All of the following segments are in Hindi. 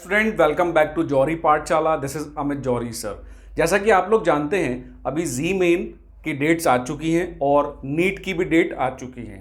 Student welcome back to Johri Pathshala. This is Amit Johri sir. जैसा कि आप लोग जानते हैं अभी जी मेन की डेट्स आ चुकी हैं और नीट की भी डेट आ चुकी है।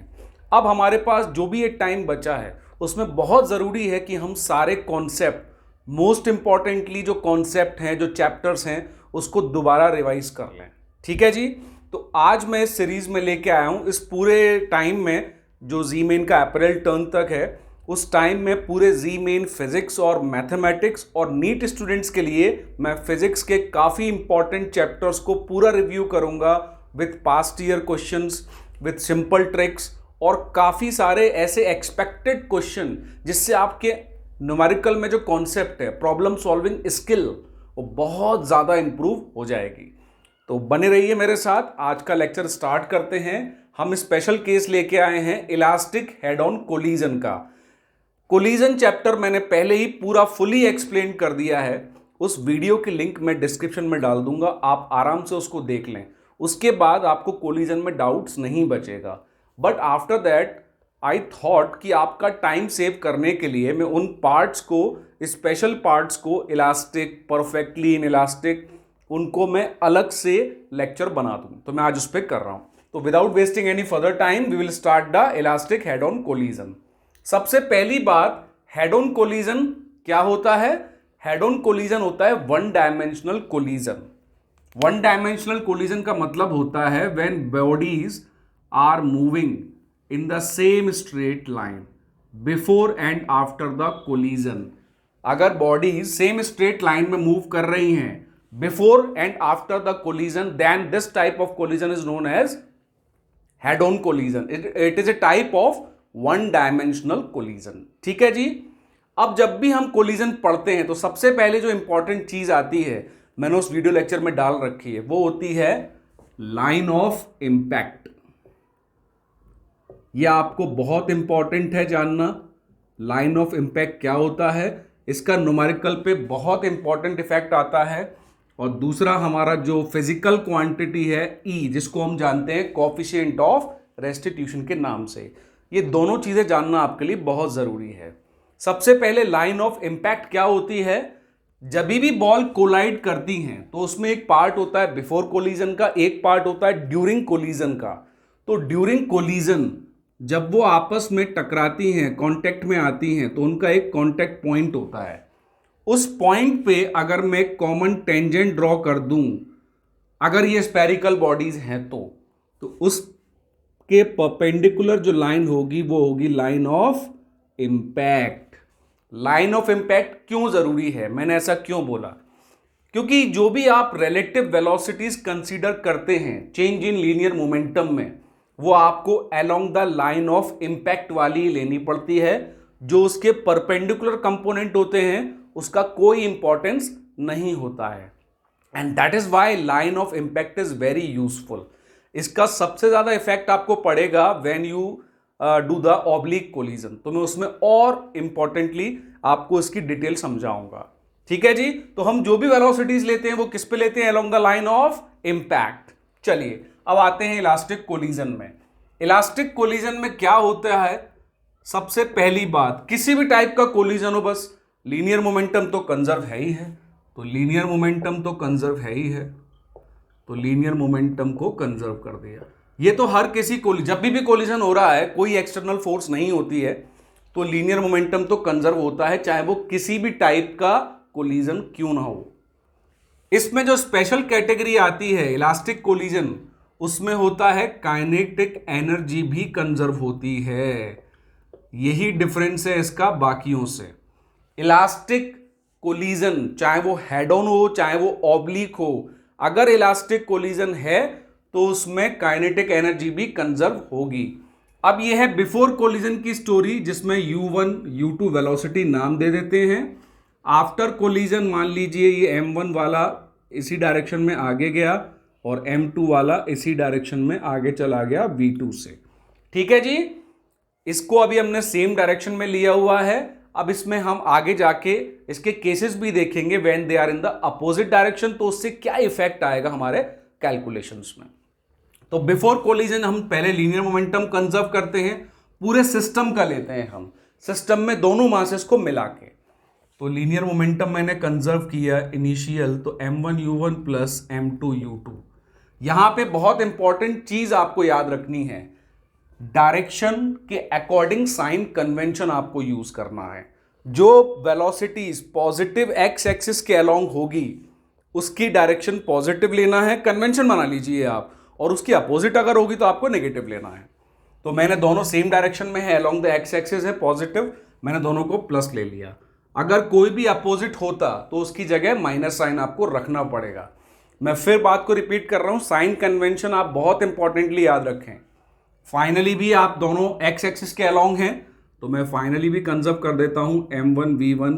अब हमारे पास जो भी एक टाइम बचा है उसमें बहुत ज़रूरी है कि हम सारे कॉन्सेप्ट, मोस्ट इंपॉर्टेंटली जो कॉन्सेप्ट हैं, जो चैप्टर्स हैं, उसको दोबारा रिवाइज कर लें। ठीक है जी। तो आज मैं इस सीरीज में लेके आया हूँ, इस पूरे टाइम में जो जी मेन का अप्रैल टर्न तक है उस टाइम में पूरे जी मेन फिजिक्स और मैथमेटिक्स और नीट स्टूडेंट्स के लिए मैं फिजिक्स के काफ़ी इंपॉर्टेंट चैप्टर्स को पूरा रिव्यू करूंगा with past year questions, with simple tricks और काफ़ी सारे ऐसे एक्सपेक्टेड क्वेश्चन जिससे आपके न्यूमेरिकल में जो कॉन्सेप्ट है, प्रॉब्लम सॉल्विंग स्किल, वो बहुत ज़्यादा इंप्रूव हो जाएगी। तो बने रहिए मेरे साथ। आज का लेक्चर स्टार्ट करते हैं। हम स्पेशल केस लेके आए हैं इलास्टिक हेड ऑन कोलिजन का। कोलिजन चैप्टर मैंने पहले ही पूरा फुली एक्सप्लेन कर दिया है। उस वीडियो की लिंक मैं डिस्क्रिप्शन में डाल दूंगा, आप आराम से उसको देख लें। उसके बाद आपको कोलिजन में डाउट्स नहीं बचेगा। But after that I thought कि आपका टाइम सेव करने के लिए मैं उन पार्ट्स को, स्पेशल पार्ट्स को, इलास्टिक, परफेक्टली इन इलास्टिक, उनको मैं अलग से लेक्चर बना दूं। तो मैं आज उस पर कर रहा हूं। तो without wasting any further time we will start the elastic head on collision. सबसे पहली बात, हेड ऑन कोलिजन क्या होता है? हेड ऑन कोलिजन होता है one dimensional collision. One dimensional collision का मतलब होता है when bodies are moving in the same straight line before and after the collision. अगर बॉडीज सेम स्ट्रेट लाइन में मूव कर रही हैं before and after the collision, then this type of collision is known as head on collision. It is a type of one dimensional collision. ठीक है जी। अब जब भी हम कोलिजन पढ़ते हैं तो सबसे पहले जो इंपॉर्टेंट चीज आती है, मैंने उस वीडियो लेक्चर में डाल रखी है, वो होती है लाइन ऑफ इंपैक्ट। यह आपको बहुत इंपॉर्टेंट है जानना। लाइन ऑफ इंपैक्ट क्या होता है? इसका न्यूमेरिकल पे बहुत इंपॉर्टेंट इफेक्ट आता है। और दूसरा हमारा जो फिजिकल क्वांटिटी है ई, जिसको हम जानते हैं कोएफिशिएंट ऑफ रेस्टिट्यूशन के नाम से, ये दोनों चीजें जानना आपके लिए बहुत जरूरी है। सबसे पहले लाइन ऑफ इंपैक्ट क्या होती है? जब भी बॉल कोलाइड करती हैं तो उसमें एक पार्ट होता है बिफोर कोलिजन का, एक पार्ट होता है ड्यूरिंग कोलिजन का। तो ड्यूरिंग कोलिजन जब वो आपस में टकराती हैं, कांटेक्ट में आती हैं, तो उनका एक कांटेक्ट पॉइंट होता है। उस पॉइंट पे अगर मैं कॉमन टेंजेंट ड्रॉ कर दूं, अगर ये स्फेरिकल बॉडीज हैं तो उस के परपेंडिकुलर जो लाइन होगी वो होगी line of impact. Line of impact क्यों जरूरी है, मैंने ऐसा क्यों बोला? क्योंकि जो भी आप रिलेटिव वेलोसिटीज कंसीडर करते हैं चेंज इन लीनियर मोमेंटम में, वो आपको along the line of impact वाली लेनी पड़ती है। जो उसके परपेंडिकुलर कंपोनेंट होते हैं उसका कोई इंपॉर्टेंस नहीं होता है। And that is why line of impact is very useful. इसका सबसे ज्यादा इफेक्ट आपको पड़ेगा when you do the oblique collision. तो मैं उसमें और इंपॉर्टेंटली आपको इसकी डिटेल समझाऊंगा। ठीक है जी। तो हम जो भी वेलोसिटीज लेते हैं वो किस पे लेते हैं? Along the line of impact. चलिए अब आते हैं इलास्टिक कोलिजन में। इलास्टिक कोलिजन में क्या होता है? सबसे पहली बात, किसी भी टाइप का कोलिजन हो, बस लीनियर मोमेंटम तो कंजर्व है ही है, तो लीनियर मोमेंटम तो कंजर्व है ही है, तो लीनियर मोमेंटम को कंजर्व कर दिया। ये तो हर किसी को, जब भी कोलिजन हो रहा है, कोई एक्सटर्नल फोर्स नहीं होती है, तो लीनियर मोमेंटम तो कंजर्व होता है, चाहे वो किसी भी टाइप का कोलिजन क्यों ना हो। इसमें जो स्पेशल कैटेगरी आती है इलास्टिक कोलिजन, उसमें होता है काइनेटिक एनर्जी भी कंजर्व होती है। यही डिफरेंस है इसका बाकियों से। इलास्टिक कोलिजन चाहे वो हेड ऑन हो चाहे वो ऑब्लिक हो, अगर इलास्टिक कोलिजन है तो उसमें काइनेटिक एनर्जी भी कंजर्व होगी। अब यह है बिफोर कोलिजन की स्टोरी, जिसमें u1 u2 वेलोसिटी नाम दे देते हैं। आफ्टर कोलिजन मान लीजिए ये m1 वाला इसी डायरेक्शन में आगे गया और m2 वाला इसी डायरेक्शन में आगे चला गया v2 से। ठीक है जी। इसको अभी हमने सेम डायरेक्शन में लिया हुआ है। अब इसमें हम आगे जाके इसके केसेस भी देखेंगे when they are in the opposite direction, तो उससे क्या इफेक्ट आएगा हमारे कैलकुलेशंस में। तो बिफोर कोलिजन हम पहले लीनियर मोमेंटम कंजर्व करते हैं, पूरे सिस्टम का लेते हैं हम, सिस्टम में दोनों मासेस को मिला के। तो लीनियर मोमेंटम मैंने कंजर्व किया इनिशियल, तो m1u1 प्लस m2u2। यहां पे बहुत इंपॉर्टेंट चीज आपको याद रखनी है, डायरेक्शन के अकॉर्डिंग साइन कन्वेंशन आपको यूज करना है। जो वेलोसिटीज पॉजिटिव एक्स एक्सिस के अलोंग होगी उसकी डायरेक्शन पॉजिटिव लेना है, कन्वेंशन बना लीजिए आप, और उसकी अपोजिट अगर होगी तो आपको नेगेटिव लेना है। तो मैंने दोनों सेम डायरेक्शन में है, अलोंग द एक्स एक्सिस है पॉजिटिव, मैंने दोनों को प्लस ले लिया। अगर कोई भी अपोजिट होता तो उसकी जगह माइनस साइन आपको रखना पड़ेगा। मैं फिर बात को रिपीट कर रहा हूं, साइन कन्वेंशन आप बहुत इंपॉर्टेंटली याद रखें। फाइनली भी आप दोनों एक्स एक्सिस के अलोंग हैं, तो मैं फाइनली भी कंजर्व कर देता हूं m1v1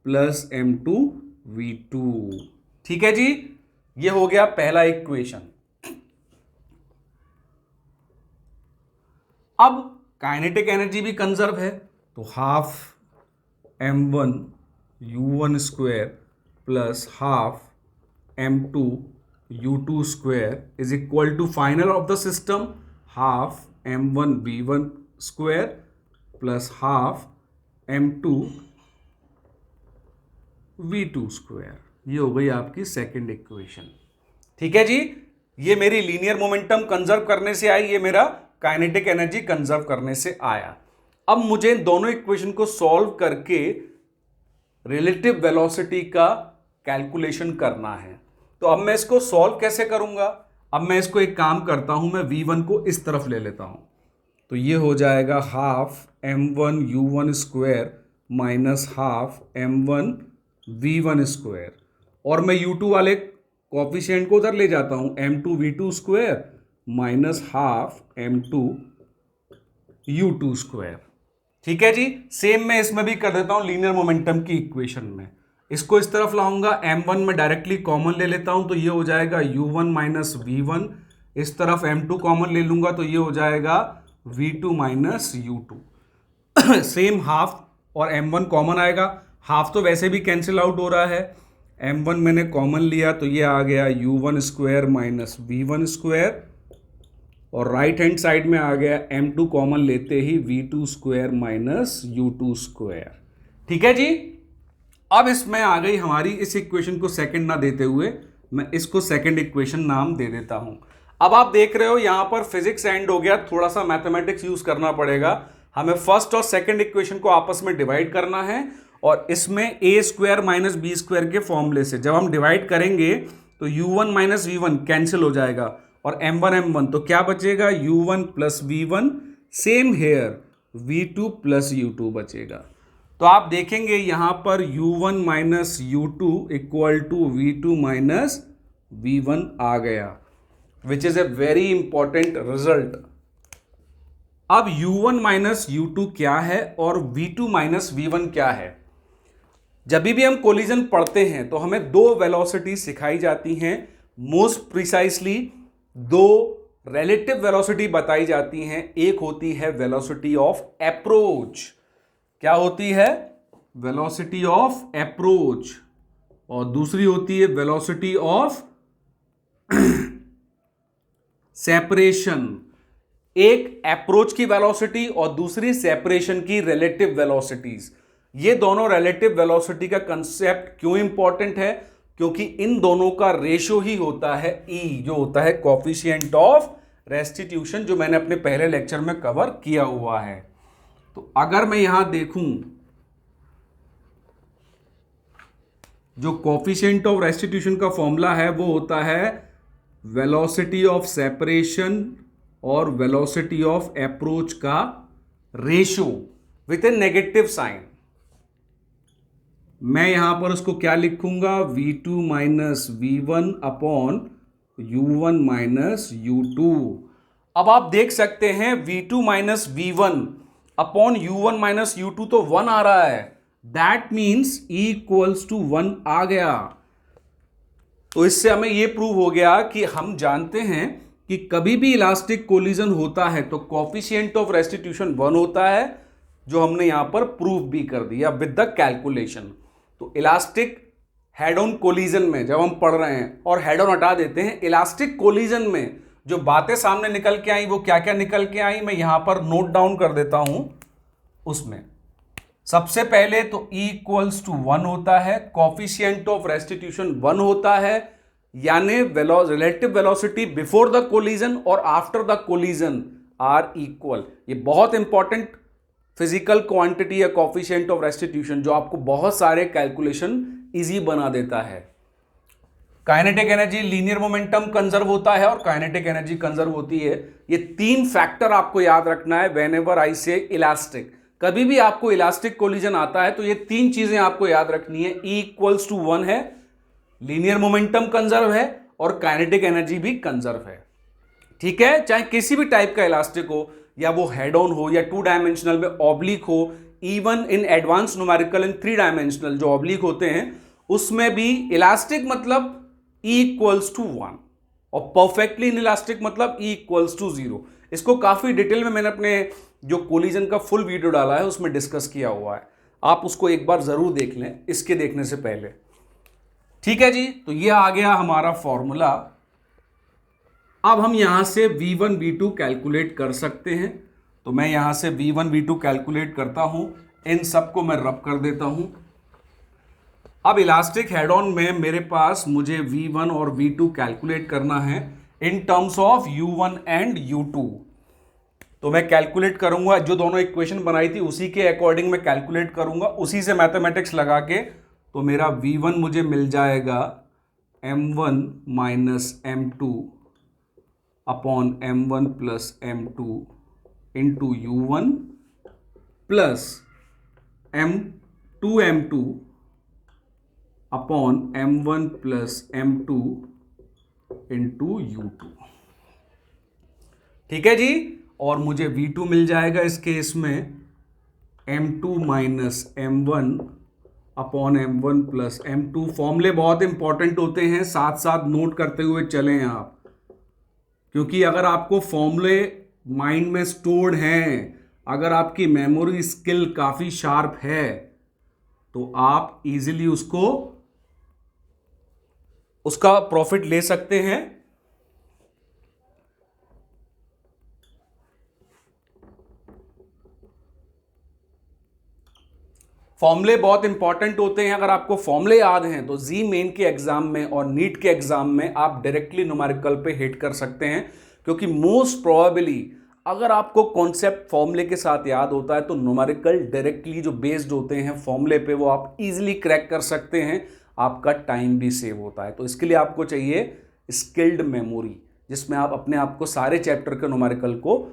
प्लस m2v2। ठीक है जी, ये हो गया पहला इक्वेशन। अब काइनेटिक एनर्जी भी कंजर्व है, तो half m1u1 square plus half m2u2 square is equal to final of the system half m1v1 square plus half m2v2 square. ये हो गई आपकी सेकेंड इक्वेशन। ठीक है जी, ये मेरी लीनियर मोमेंटम कंजर्व करने से आई, ये मेरा काइनेटिक एनर्जी कंजर्व करने से आया। अब मुझे इन दोनों इक्वेशन को सॉल्व करके रिलेटिव वेलोसिटी का कैलकुलेशन करना है। तो अब मैं इसको सॉल्व कैसे करूंगा? अब मैं इसको एक काम करता हूं, मैं v1 को इस तरफ ले लेता हूं, तो ये हो जाएगा half m1u1 square minus half m1v1 square, और मैं u2 वाले कोफिशिएंट को उधर ले जाता हूं, m2v2 square minus half m2u2 square. ठीक है जी, सेम मैं इसमें भी कर देता हूं लीनियर मोमेंटम की इक्वेशन में। इसको इस तरफ लाऊंगा, m1 में डायरेक्टली कॉमन ले लेता हूं, तो ये हो जाएगा u1 माइनस v1। इस तरफ m2 कॉमन ले लूंगा, तो ये हो जाएगा v2 minus u2। Same half और m1 कॉमन आएगा, हाफ तो वैसे भी कैंसिल आउट हो रहा है, m1 मैंने कॉमन लिया तो ये आ गया u1 square minus v1 square, और राइट हैंड साइड में आ गया m2 कॉमन लेते ही v2 square minus u2 square. ठीक है जी, अब इसमें आ गई हमारी, इस इक्वेशन को सेकंड ना देते हुए मैं इसको सेकंड इक्वेशन नाम दे देता हूं। अब आप देख रहे हो यहां पर फिजिक्स एंड हो गया, थोड़ा सा मैथमेटिक्स यूज करना पड़ेगा। हमें फर्स्ट और सेकंड इक्वेशन को आपस में डिवाइड करना है, और इसमें a square minus B square के फॉर्मूले से जब हम डिवाइड करेंगे तो u1 माइनस v1 कैंसिल हो जाएगा, और m1 तो क्या बचेगा u1 plus v1, same here v2 plus u2 बचेगा। तो आप देखेंगे यहां पर u1 minus u2 equal to v2 minus v1 आ गया, which is a very important result. अब u1 माइनस u2 क्या है और v2 माइनस v1 क्या है? जब भी हम कोलिजन पढ़ते हैं तो हमें दो वेलोसिटी सिखाई जाती हैं, मोस्ट प्रिसाइसली दो रिलेटिव वेलोसिटी बताई जाती हैं। एक होती है वेलोसिटी ऑफ अप्रोच, क्या होती है? वेलोसिटी ऑफ अप्रोच, और दूसरी होती है वेलोसिटी ऑफ सेपरेशन। एक अप्रोच की वेलोसिटी और दूसरी सेपरेशन की रिलेटिव वेलोसिटीज। ये दोनों रिलेटिव वेलोसिटी का कंसेप्ट क्यों इंपॉर्टेंट है? क्योंकि इन दोनों का रेशो ही होता है E, जो होता है कोफिशिएंट ऑफ रेस्टिट्यूशन, जो मैंने अपने पहले लेक्चर में कवर किया हुआ है। तो अगर मैं यहां देखूं, जो कोफिशिएंट ऑफ रेस्टिट्यूशन का फॉर्मूला है वो होता है वेलोसिटी ऑफ सेपरेशन और वेलोसिटी ऑफ अप्रोच का ratio with a negative sign. मैं यहां पर उसको क्या लिखूंगा? v2 minus v1 upon u1 minus u2। अब आप देख सकते हैं v2 minus v1 upon u1 minus u2 तो 1 आ रहा है, that means E equals to 1 आ गया। तो इससे हमें यह प्रूव हो गया कि हम जानते हैं कि कभी भी इलास्टिक कोलिजन होता है तो कोफिशिएंट ऑफ रेस्टिट्यूशन 1 होता है, जो हमने यहां पर प्रूव भी कर दिया विद द कैलकुलेशन। तो इलास्टिक हेड ऑन कोलिजन में जब हम पढ़ रहे हैं और हेड ऑन हटा देते हैं, इलास्टिक कोलिजन में जो बातें सामने निकल के आई वो क्या क्या निकल के आई, मैं यहां पर नोट डाउन कर देता हूं उसमें। सबसे पहले तो E इक्वल्स टू 1 होता है, कॉफिशिएंट ऑफ रेस्टिट्यूशन 1 होता है, यानी relative velocity before the collision और after the collision are equal. ये बहुत इंपॉर्टेंट फिजिकल क्वांटिटी है कॉफिशिएंट ऑफ रेस्टिट्यूशन, जो आपको बहुत सारे कैलकुलेशन इजी बना देता है। Kinetic energy, linear momentum conserve होता है और काइनेटिक एनर्जी कंजर्व होती है। ये तीन फैक्टर आपको याद रखना है व्हेनेवर आई से इलास्टिक। कभी भी आपको इलास्टिक कोलिजन आता है तो ये तीन चीजें आपको याद रखनी है। E इक्वल्स टू 1 है, लीनियर मोमेंटम कंजर्व है और काइनेटिक एनर्जी भी कंजर्व है। ठीक है, चाहे किसी भी टाइप का इलास्टिक हो, या वो हेड ऑन हो या 2 डायमेंशनल में ऑब्लिक हो, even in advance numerical in 3 dimensional जो ऑब्लिक होते हैं उसमें भी इलास्टिक मतलब E इक्वल्स टू 1 और परफेक्टली इन इलास्टिक मतलब E इक्वल्स टू 0। इसको काफी डिटेल में मैंने अपने जो कोलिजन का फुल वीडियो डाला है उसमें डिस्कस किया हुआ है, आप उसको एक बार जरूर देख लें इसके देखने से पहले। ठीक है जी, तो ये आ गया हमारा फॉर्मूला। अब हम यहां से V1 V2 कैलकुलेट कर सकते हैं, तो मैं यहां से V1 V2 कैलकुलेट करता हूं, इन सबको मैं रब कर देता हूं। अब इलास्टिक हेड ऑन में मेरे पास मुझे V1 और V2 कैलकुलेट करना है in terms of U1 and U2। तो मैं कैलकुलेट करूंगा, जो दोनों इक्वेशन बनाई थी उसी के अकॉर्डिंग मैं कैलकुलेट करूंगा, उसी से मैथमेटिक्स लगा के। तो मेरा V1 मुझे मिल जाएगा M1 minus M2 upon M1 plus M2 into U1 plus M2 M2 upon M1 plus M2 into U2। ठीक है जी, और मुझे V2 मिल जाएगा इस केस में M2 minus M1 upon M1 plus M2। फॉर्मूले बहुत इंपॉर्टेंट होते हैं, साथ साथ नोट करते हुए चलें आप, क्योंकि अगर आपको फॉर्मूले माइंड में स्टोर्ड हैं, अगर आपकी मेमोरी स्किल काफी शार्प है, तो आप इजीली उसका प्रॉफिट ले सकते हैं। फॉर्मूले बहुत इंपॉर्टेंट होते हैं, अगर आपको फॉर्मूले याद हैं तो जी मेन के एग्जाम में और नीट के एग्जाम में आप डायरेक्टली न्यूमेरिकल पे हिट कर सकते हैं, क्योंकि मोस्ट प्रोबेबली अगर आपको कॉन्सेप्ट फॉर्मूले के साथ याद होता है तो न्यूमेरिकल डायरेक्टली जो बेस्ड होते हैं फॉर्मूले पे वो आप इजीली क्रैक कर सकते हैं, आपका टाइम भी सेव होता है। तो इसके लिए आपको चाहिए स्किल्ड मेमोरी, जिसमें आप अपने आप को सारे चैप्टर के न्यूमेरिकल को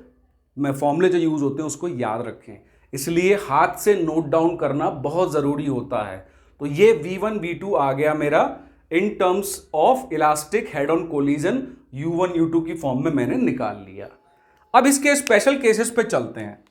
में फॉर्मूले जो यूज होते हैं उसको याद रखें, इसलिए हाथ से नोट डाउन करना बहुत जरूरी होता है। तो ये V1 V2 आ गया मेरा in terms of elastic head on collision, U1 U2 की फॉर्म में मैंने निकाल लिया। अब इसके स्पेशल केसेस पे चलते हैं।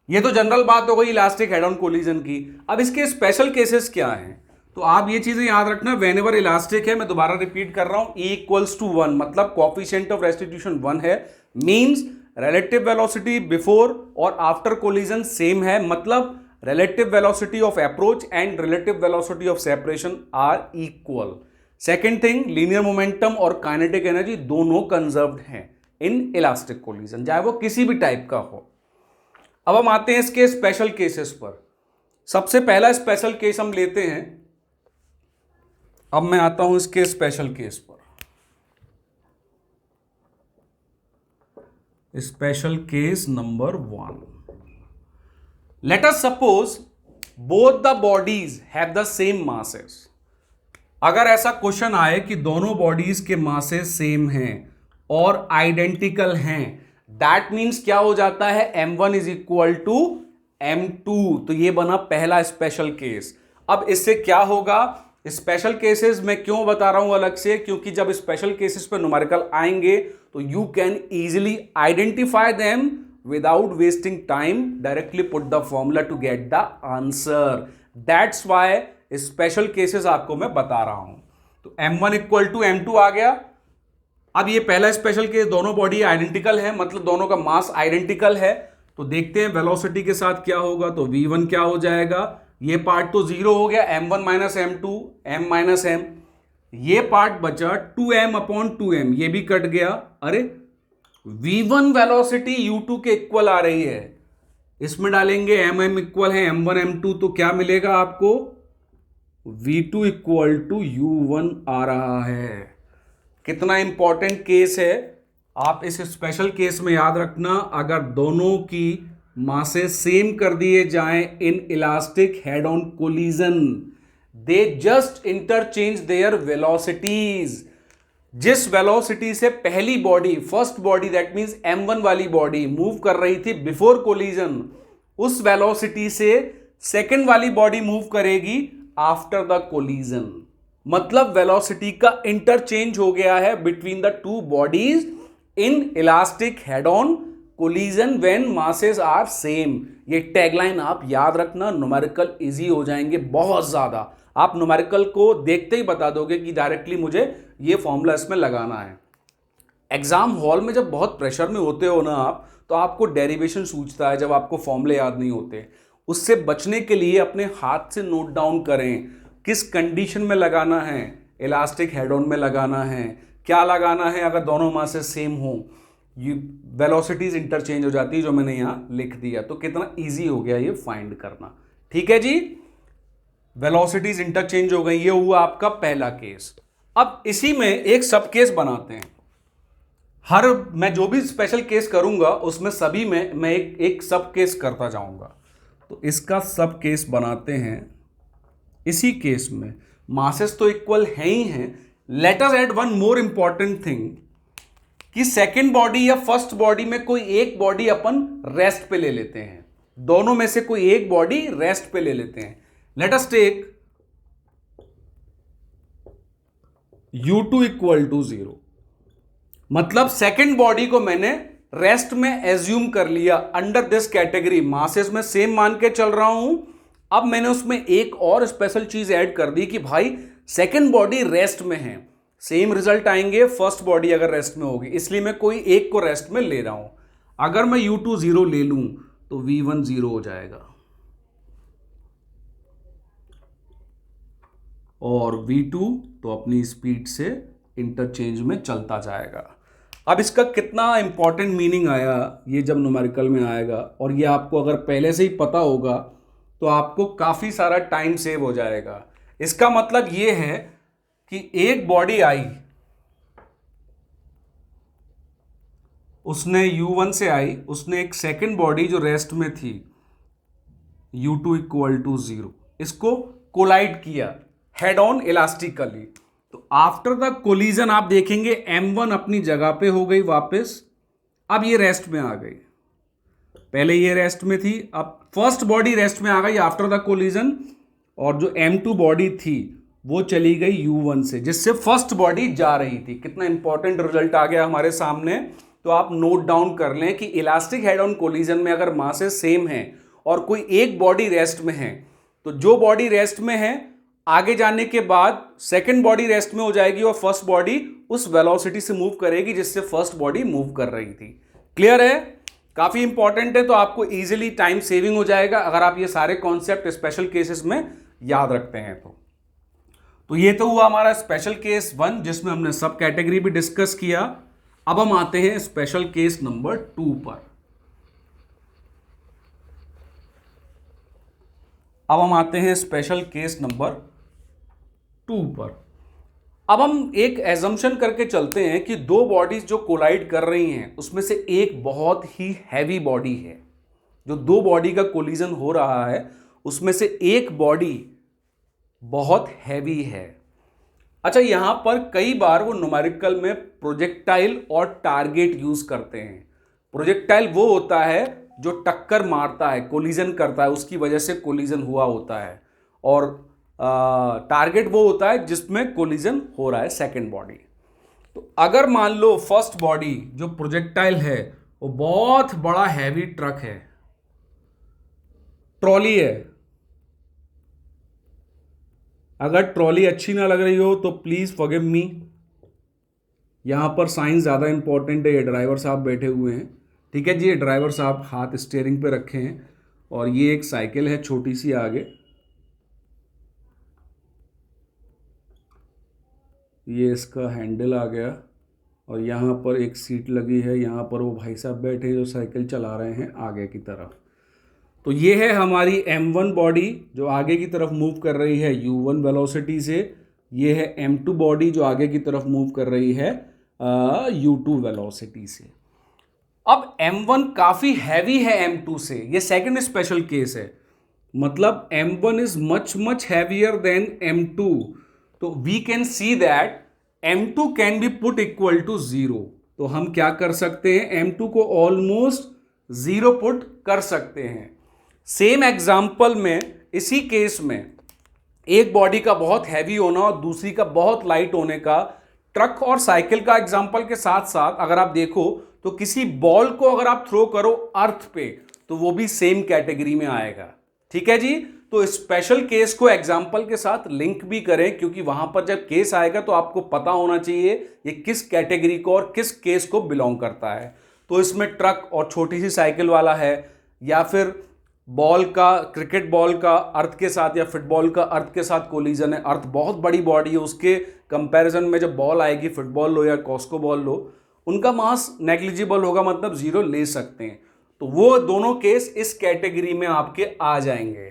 ये तो जनरल बात हो गई इलास्टिक हेड ऑन कोलिजन की, अब इसके स्पेशल केसेस क्या हैं, तो आप ये चीजें याद रखना। व्हेनेवर इलास्टिक है, मैं दोबारा रिपीट कर रहा हूं, E इक्वल्स टू 1 मतलब कोएफिशिएंट ऑफ रेस्टिट्यूशन 1 है, मींस रिलेटिव वेलोसिटी बिफोर और आफ्टर कोलिजन सेम है, मतलब relative velocity of approach and relative velocity of separation are equal. Second thing, linear momentum और काइनेटिक एनर्जी दोनों कंजर्व्ड हैं इन इलास्टिक कोलिजन, चाहे वो किसी भी टाइप का हो। अब हम आते हैं इसके स्पेशल केसेस पर। सबसे पहला स्पेशल केस हम लेते हैं, अब मैं आता हूं इसके स्पेशल केस पर। Special case number 1, let us suppose both the bodies have the same masses. अगर ऐसा क्वेश्चन आए कि दोनों बॉडीज के मासेस सेम हैं और आइडेंटिकल हैं, दैट मीन्स क्या हो जाता है, M1 is equal to M2। तो ये बना पहला स्पेशल केस। अब इससे क्या होगा, स्पेशल केसेस मैं क्यों बता रहा हूं अलग से, क्योंकि जब स्पेशल केसेस पे न्यूमेरिकल आएंगे तो you can easily identify them without wasting time, directly put the formula to get the answer. That's why special cases आपको मैं बता रहा हूं। तो M1 इक्वल टू M2 आ गया। अब ये पहला स्पेशल केस, दोनों बॉडी आइडेंटिकल है, मतलब दोनों का मास आइडेंटिकल है। तो देखते हैं वेलोसिटी के साथ क्या होगा। तो V1 क्या हो जाएगा, ये पार्ट तो जीरो हो गया, M1 minus M2 M minus M, ये पार्ट बचा 2M अपॉन 2M, ये भी कट गया। अरे V1 वेलोसिटी U2 के इक्वल आ रही है, इसमें डालेंगे एम एम इक्वल है M1 M2, तो क्या मिलेगा आपको? V2 इक्वल टू U1 आ रहा है। कितना इंपॉर्टेंट केस है, आप इस स्पेशल केस में याद रखना, अगर दोनों की मासेस सेम कर दिए जाएं in elastic head on collision, they just interchange their velocities. जिस वेलोसिटी से पहली body, first body that means M1 वाली बॉडी मूव कर रही थी बिफोर कोलिजन, उस वेलोसिटी से सेकंड वाली बॉडी मूव करेगी आफ्टर द कोलिजन। मतलब वेलोसिटी का इंटरचेंज हो गया है between the two bodies in elastic head on collision when masses are same. ये टैगलाइन आप याद रखना, न्यूमेरिकल इजी हो जाएंगे बहुत ज्यादा। आप न्यूमेरिकल को देखते ही बता दोगे कि डायरेक्टली मुझे ये फॉर्मूला इसमें लगाना है। एग्जाम हॉल में जब बहुत प्रेशर में होते हो ना आप, तो आपको डेरिवेशन सूझता है जब आपको फॉर्मूले याद नहीं होते। उससे बचने के लिए अपने हाथ से नोट डाउन करें किस कंडीशन में लगाना है, इलास्टिक हेड ऑन में लगाना है, क्या लगाना है अगर दोनों मासेस सेम हो। ये वेलोसिटीज इंटरचेंज हो जाती है जो मैंने यहां लिख दिया, तो कितना इजी हो गया ये फाइंड करना। ठीक है जी, वेलोसिटीज इंटरचेंज हो गई। ये हुआ आपका पहला केस। अब इसी में एक सब केस बनाते हैं। मैं जो भी स्पेशल केस करूंगा उसमें सभी में मैं एक सब केस करता जाऊंगा। तो इसका सब केस बनाते हैं। इसी केस में मासेस तो इक्वल है ही हैं, लेट अस add one more important thing कि सेकेंड बॉडी या फर्स्ट बॉडी में कोई एक बॉडी अपन रेस्ट पे ले लेते हैं। दोनों में से कोई एक बॉडी रेस्ट पे ले लेते हैं। Let us take U2 equal to 0। मतलब सेकेंड बॉडी को मैंने रेस्ट में एज्यूम कर लिया अंडर दिस कैटेगरी, मासेस में सेम मान के चल रहा हूं। अब मैंने उसमें एक और स्पेशल चीज ऐड कर दी कि भाई सेकेंड बॉडी रेस्ट में है, सेम रिजल्ट आएंगे फर्स्ट बॉडी अगर रेस्ट में होगी, इसलिए मैं कोई एक को रेस्ट में ले रहा हूं। अगर मैं U2 0 ले लूं तो V1 0 हो जाएगा और V2 तो अपनी स्पीड से इंटरचेंज में चलता जाएगा। अब इसका कितना इंपॉर्टेंट मीनिंग आया ये जब न्यूमेरिकल में आएगा, और ये आपको अगर पहले से ही पता होगा तो आपको काफ़ी सारा टाइम सेव हो जाएगा। इसका मतलब ये है कि एक बॉडी आई, उसने U1 से आई, उसने एक सेकंड बॉडी जो रेस्ट में थी U2 इक्वल टू 0, इसको कोलाइड किया हेड ऑन इलास्टिकली। तो आफ्टर द कोलिजन आप देखेंगे M1 अपनी जगह पे हो गई वापस, अब ये रेस्ट में आ गई। पहले ये रेस्ट में थी, अब फर्स्ट बॉडी रेस्ट में आ गई आफ्टर द कोलिजन, और जो M2 बॉडी थी वो चली गई U1 से, जिससे फर्स्ट बॉडी जा रही थी। कितना इंपॉर्टेंट रिजल्ट आ गया हमारे सामने। तो आप नोट डाउन कर लें कि इलास्टिक हेड ऑन कोलिजन में अगर मासेस सेम है और कोई एक बॉडी रेस्ट में है, तो जो बॉडी रेस्ट में है आगे जाने के बाद सेकंड बॉडी रेस्ट में हो जाएगी और फर्स्ट बॉडी उस वेलोसिटी से मूव करेगी जिससे फर्स्ट बॉडी मूव कर रही थी। क्लियर है? काफी इंपॉर्टेंट है, तो आपको इजीली टाइम सेविंग हो जाएगा अगर आप ये सारे कॉन्सेप्ट स्पेशल केसेस में याद रखते हैं। तो ये तो हुआ हमारा स्पेशल केस 1 जिसमें हमने सब कैटेगरी भी डिस्कस किया। अब हम आते हैं स्पेशल केस नंबर 2 पर। अब हम आते हैं स्पेशल केस नंबर 2 पर। अब हम एक एजम्पशन करके चलते हैं कि दो बॉडीज जो कोलाइड कर रही हैं उसमें से एक बहुत ही हैवी बॉडी है। जो दो बॉडी का कोलिजन हो रहा है उसमें से एक बॉडी बहुत हैवी है। अच्छा, यहां पर कई बार वो न्यूमेरिकल में प्रोजेक्टाइल और टारगेट यूज करते हैं। प्रोजेक्टाइल वो होता है जो टक्कर मारता है, कोलिजन करता है, उसकी वजह से कोलिजन हुआ होता है, और टारगेट वो होता है जिसमें कोलिजन हो रहा है सेकंड बॉडी। तो अगर मान लो फर्स्ट बॉडी जो प्रोजेक्टाइल है वो बहुत बड़ा हैवी ट्रक है, ट्रॉली है। अगर ट्रॉली अच्छी ना लग रही हो तो प्लीज फॉरगिव मी, यहां पर साइंस ज्यादा इंपॉर्टेंट है। ये ड्राइवर साहब बैठे हुए हैं, ठीक है जी। ये ड्राइवर साहब हाथ स्टीयरिंग पे रखे हैं और ये एक साइकिल है छोटी सी आगे, ये इसका हैंडल आ गया, और यहाँ पर एक सीट लगी है, यहाँ पर वो भाई साहब बैठे हैं जो साइकिल चला रहे हैं आगे की तरफ। तो ये है हमारी m1 बॉडी जो आगे की तरफ मूव कर रही है u1 वेलोसिटी से, ये है m2 बॉडी जो आगे की तरफ मूव कर रही है u2 वेलोसिटी से। अब m1 काफी हैवी है m2 से, ये सेकंड स्पेशल केस है, मतलब m1 is much much heavier than m2, तो we can see that m2 can be put equal to 0। तो हम क्या कर सकते हैं, m2 को ऑलमोस्ट 0 पुट कर सकते हैं। सेम एग्जाम्पल में इसी केस में एक बॉडी का बहुत हैवी होना और दूसरी का बहुत लाइट होने का, ट्रक और साइकिल का एग्जाम्पल के साथ साथ अगर आप देखो तो किसी बॉल को अगर आप थ्रो करो अर्थ पे तो वो भी सेम कैटेगरी में आएगा। ठीक है जी, तो स्पेशल केस को एग्जाम्पल के साथ लिंक भी करें, क्योंकि वहां पर जब केस आएगा तो आपको पता होना चाहिए ये किस कैटेगरी को और किस केस को बिलोंग करता है। तो इसमें ट्रक और छोटी सी साइकिल वाला है, या फिर बॉल का, क्रिकेट बॉल का अर्थ के साथ या फुटबॉल का अर्थ के साथ कोलिजन है। अर्थ बहुत बड़ी बॉडी है, उसके कंपैरिजन में जब बॉल आएगी, फुटबॉल लो या कॉस्को बॉल लो, उनका मास नेग्लिजिबल होगा, मतलब 0 ले सकते हैं। तो वो दोनों केस इस कैटेगरी में आपके आ जाएंगे।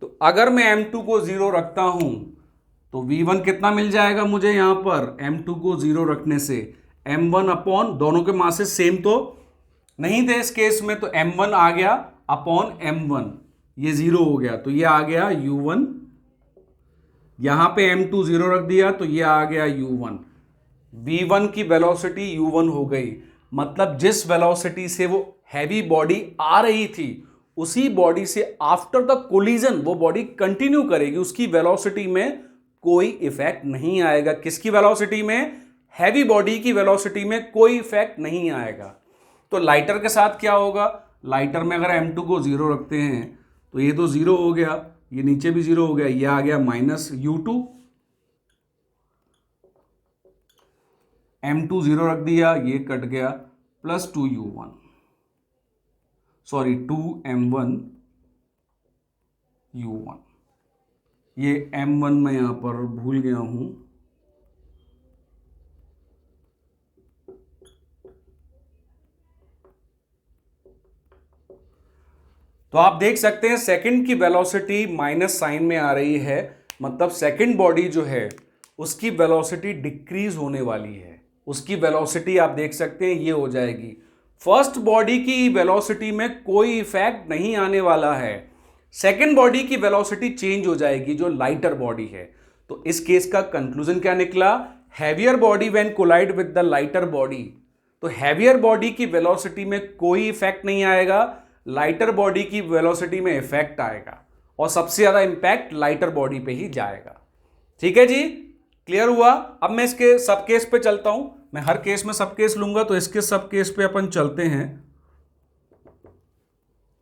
तो अगर मैं m2 को 0 रखता हूं तो v1 कितना मिल जाएगा मुझे, यहां पर m2 को 0 रखने से m1 अपॉन, दोनों के मासेस सेम तो नहीं थे इस केस में, तो m1 आ गया अपॉन m1, ये 0 हो गया तो ये आ गया u1, यहां पे m2 0 रख दिया तो ये आ गया u1। v1 की वेलोसिटी u1 हो गई, मतलब जिस वेलोसिटी से वो हैवी बॉडी आ रही थी उसी बॉडी से आफ्टर द कोलिजन वो बॉडी कंटिन्यू करेगी, उसकी वेलोसिटी में कोई इफेक्ट नहीं आएगा। किसकी वेलोसिटी में, हैवी बॉडी की वेलोसिटी में कोई इफेक्ट नहीं आएगा। तो लाइटर के साथ क्या होगा, लाइटर में अगर m2 को 0 रखते हैं तो ये तो 0 हो गया, ये नीचे भी 0 हो गया, ये आ गया -u2, m2 0 रख दिया, ये कट गया, plus 2u1, sorry 2m1 u1, ये m1 मैं यहां पर भूल गया हूं, तो आप देख सकते हैं सेकंड की वेलोसिटी माइनस साइन में आ रही है, मतलब सेकंड बॉडी जो है उसकी वेलोसिटी डिक्रीज होने वाली है, उसकी वेलोसिटी आप देख सकते हैं ये हो जाएगी। फर्स्ट बॉडी की वेलोसिटी में कोई इफेक्ट नहीं आने वाला है, सेकंड बॉडी की वेलोसिटी चेंज हो जाएगी जो लाइटर बॉडी है। तो इस केस का कंक्लूजन क्या निकला, heavier body when collide with the lighter body, तो हैवियर बॉडी की वेलोसिटी में कोई इफेक्ट नहीं आएगा, लाइटर बॉडी की वेलोसिटी में इफेक्ट आएगा, और सबसे ज्यादा इंपैक्ट लाइटर बॉडी पे ही जाएगा। ठीक है जी, क्लियर हुआ। अब मैं इसके सब केस पे चलता हूं, मैं हर केस में सब केस लूंगा, तो इसके सब केस पे अपन चलते हैं।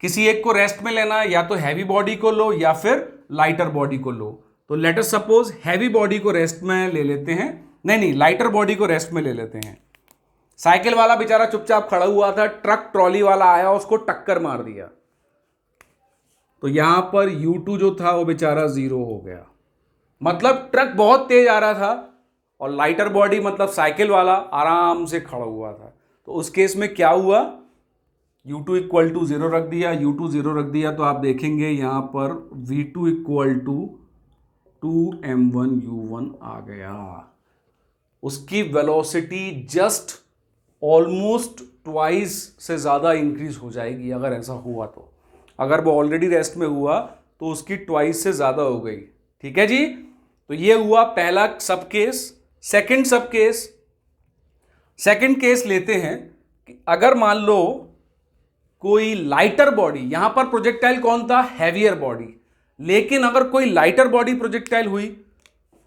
किसी एक को रेस्ट में लेना, या तो हैवी बॉडी को लो या फिर लाइटर बॉडी को लो। तो let us suppose heavy body को रेस्ट में ले लेते हैं, नहीं लाइटर बॉडी को रेस्ट में ले लेते हैं। साइकिल वाला बेचारा चुपचाप खड़ा हुआ था, ट्रक ट्रॉली वाला आया उसको टक्कर मार दिया, तो यहां पर u2 जो था वो बेचारा 0 हो गया, मतलब ट्रक बहुत तेज आ रहा था और लाइटर बॉडी मतलब साइकिल वाला आराम से खड़ा हुआ था। तो उस केस में क्या हुआ, u2 इक्वल टू 0 रख दिया, u2 0 रख दिया, तो आप देखेंगे यहां पर v2 equal to 2m1 u1 आ गया। उसकी वेलोसिटी जस्ट ऑलमोस्ट ट्वाइस से ज़्यादा इंक्रीज हो जाएगी अगर ऐसा हुआ तो। अगर वो ऑलरेडी रेस्ट में हुआ तो उसकी ट्वाइस से ज़्यादा हो गई। ठीक है जी, तो ये हुआ पहला सब केस। सेकंड सब केस, सेकंड केस लेते हैं कि अगर मान लो कोई लाइटर बॉडी, यहां पर प्रोजेक्टाइल कौन था, हैवियर बॉडी, लेकिन अगर कोई लाइटर बॉडी प्रोजेक्टाइल हुई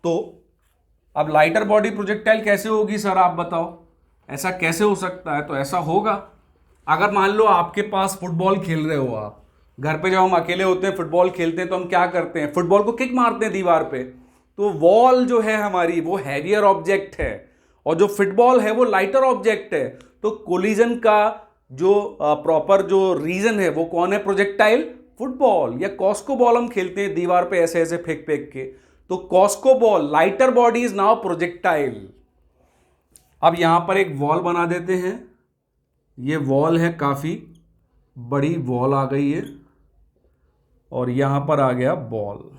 तो अब लाइटर बॉडी प्रोजेक्टाइल कैसे होगी सर आप बताओ, ऐसा कैसे हो सकता है। तो ऐसा होगा, अगर मान लो आपके पास फुटबॉल खेल रहे हो, आप घर पे जब हम अकेले होते हैं फुटबॉल खेलते हैं तो हम क्या करते हैं, फुटबॉल को किक मारते हैं दीवार पे, तो वॉल जो है हमारी वो हैवियर ऑब्जेक्ट है और जो फुटबॉल है वो लाइटर ऑब्जेक्ट है। तो कोलिजन का जो प्रॉपर जो रीजन है वो कौन है, प्रोजेक्टाइल, फुटबॉल या कॉस्को बॉल हम खेलते हैं दीवार पे ऐसे ऐसे फेंक फेंक के, तो Cosco ball lighter body is now projectile. अब यहां पर एक वॉल बना देते हैं, ये वॉल है, काफी बड़ी वॉल आ गई है, और यहां पर आ गया बॉल।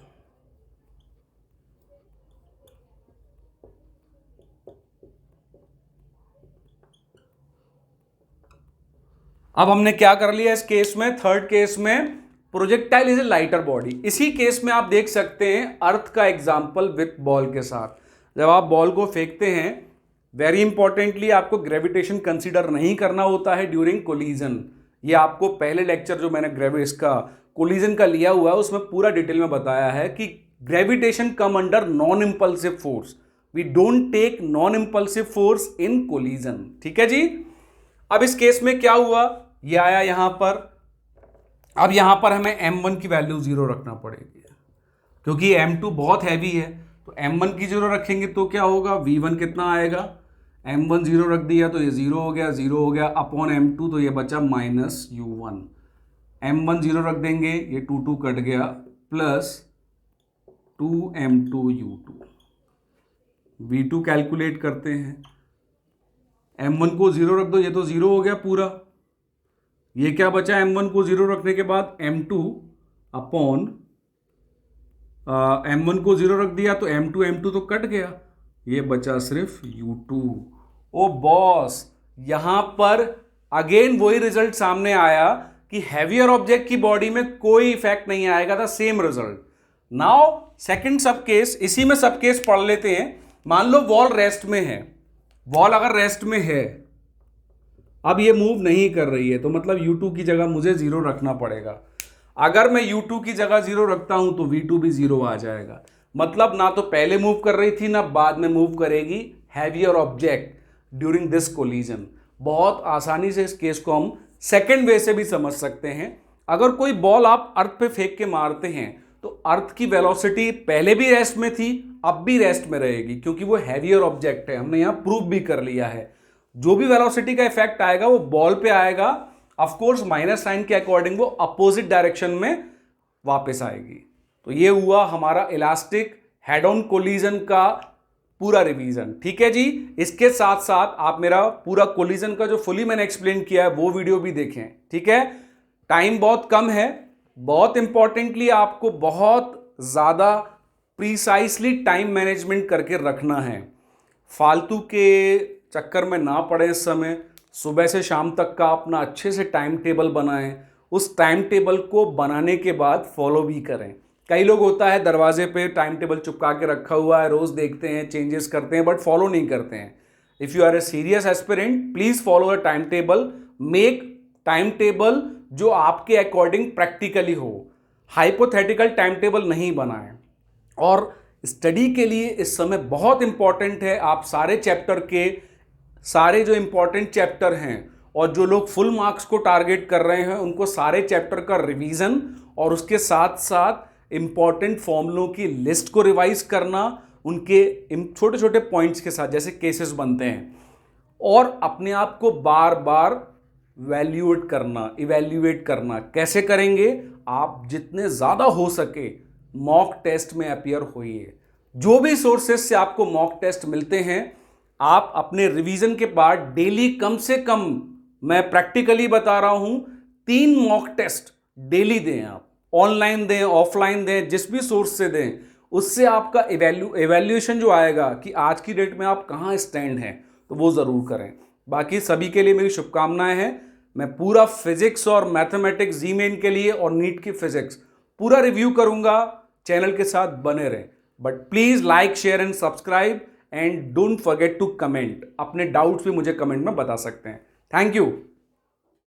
अब हमने क्या कर लिया इस केस में, थर्ड केस में projectile is a lighter body. इसी केस में आप देख सकते हैं अर्थ का एग्जांपल विथ बॉल के साथ। जब आप बॉल को फेंकते हैं, वेरी इंपॉर्टेंटली आपको ग्रेविटेशन कंसीडर नहीं करना होता है ड्यूरिंग कोलिजन। ये आपको पहले लेक्चर जो मैंने इसका कोलिजन का लिया हुआ है उसमें पूरा डिटेल में बताया है कि gravitation come under non impulsive force. We don't take non impulsive force in collision. ठीक है जी। अब इस केस में क्या हुआ, ये आया यहां पर। अब यहां पर हमें m1 की वैल्यू 0 रखना पड़ेगी क्योंकि m2 बहुत हैवी है। तो m1 की 0 रखेंगे तो क्या होगा, v1 कितना आएगा, m1 0 रख दिया तो ये 0 हो गया, 0 हो गया अपॉन m2 तो ये बचा माइनस u1। m1 0 रख देंगे, ये 2 कट गया, plus 2m2 u2। v2 calculate करते हैं, m1 को 0 रख दो, ये तो 0 हो गया पूरा। ये क्या बचा, m1 को 0 रखने के बाद m2 अपॉन m1 को 0 रख दिया तो m2 तो कट गया, ये बचा सिर्फ u2। ओ बॉस, यहां पर अगेन वही रिजल्ट सामने आया कि हैवियर ऑब्जेक्ट की बॉडी में कोई इफेक्ट नहीं आएगा, था सेम रिजल्ट। नाउ सेकंड सब केस, इसी में सब केस पढ़ लेते हैं। मान लो वॉल रेस्ट में है, वॉल अगर रेस्ट में है, अब ये मूव नहीं कर रही है, तो मतलब u2 की जगह मुझे 0 रखना पड़ेगा। अगर मैं u2 की जगह 0 रखता हूं तो v2 भी 0 आ जाएगा। मतलब ना तो पहले मूव कर रही थी ना बाद में मूव करेगी heavier object during this collision. बहुत आसानी से इस केस को हम सेकेंड वे से भी समझ सकते हैं। अगर कोई बॉल आप अर्थ पे फेंक के मारते हैं तो अर्थ की वेलोसिटी पहले भी रेस्ट में थी, अब भी रेस्ट में रहेगी क्योंकि वो हैवियर ऑब्जेक्ट है। हमने यहां प्रूव भी कर लिया है। जो भी वेलोसिटी का इफेक्ट आएगा वो बॉल पे आएगा, ऑफ कोर्स माइनस साइन के अकॉर्डिंग वो अपोजिट डायरेक्शन में वापस आएगी। तो ये हुआ हमारा इलास्टिक हेड ऑन कोलिजन का पूरा रिवीजन। ठीक है जी। इसके साथ साथ आप मेरा पूरा कोलिजन का जो फुली मैंने एक्सप्लेन किया है वो वीडियो भी देखें। ठीक है, टाइम बहुत कम है। बहुत इंपॉर्टेंटली आपको बहुत ज्यादा प्रीसाइसली टाइम मैनेजमेंट करके रखना है। फालतू के चक्कर में ना पड़े। इस समय सुबह से शाम तक का अपना अच्छे से टाइम टेबल बनाएं। उस टाइम टेबल को बनाने के बाद फॉलो भी करें। कई लोग होता है दरवाजे पे टाइम टेबल चिपका के रखा हुआ है, रोज देखते हैं, चेंजेस करते हैं, बट फॉलो नहीं करते हैं। If you are a serious aspirant, please follow a time table. Make time table जो आपके अकॉर्डिंग प्रैक्टिकली हो। हाइपोथेटिकल टाइम टेबल नहीं बनाएं। और स्टडी के लिए इस समय बहुत इंपॉर्टेंट है आप सारे चैप्टर के सारे जो इंपॉर्टेंट चैप्टर हैं और जो लोग फुल मार्क्स को टारगेट कर रहे हैं उनको सारे चैप्टर का रिवीजन और उसके साथ साथ इंपॉर्टेंट फॉर्मूलों की लिस्ट को रिवाइज करना, उनके छोटे छोटे पॉइंट्स के साथ जैसे केसेस बनते हैं, और अपने आप को बार बार इवैल्यूएट करना। कैसे करेंगे, आप जितने ज़्यादा हो सके मॉक टेस्ट में अपीयर होइए। जो भी सोर्सेस से आपको मॉक टेस्ट मिलते हैं, आप अपने रिवीजन के बाद डेली कम से कम, मैं प्रैक्टिकली बता रहा हूं, 3 मॉक टेस्ट डेली दें। आप ऑनलाइन दें, ऑफलाइन दें, जिस भी सोर्स से दें, उससे आपका इवैल्यूएशन जो आएगा कि आज की डेट में आप कहां स्टैंड हैं, तो वो ज़रूर करें। बाकी सभी के लिए मेरी शुभकामनाएं हैं। मैं पूरा फिजिक्स और मैथमेटिक्स जी मेन के लिए और नीट की फिजिक्स पूरा रिव्यू करूंगा। चैनल के साथ बने रहें, but please like, share and subscribe and don't forget to comment. अपने डाउट्स भी मुझे कमेंट में बता सकते हैं। Thank you.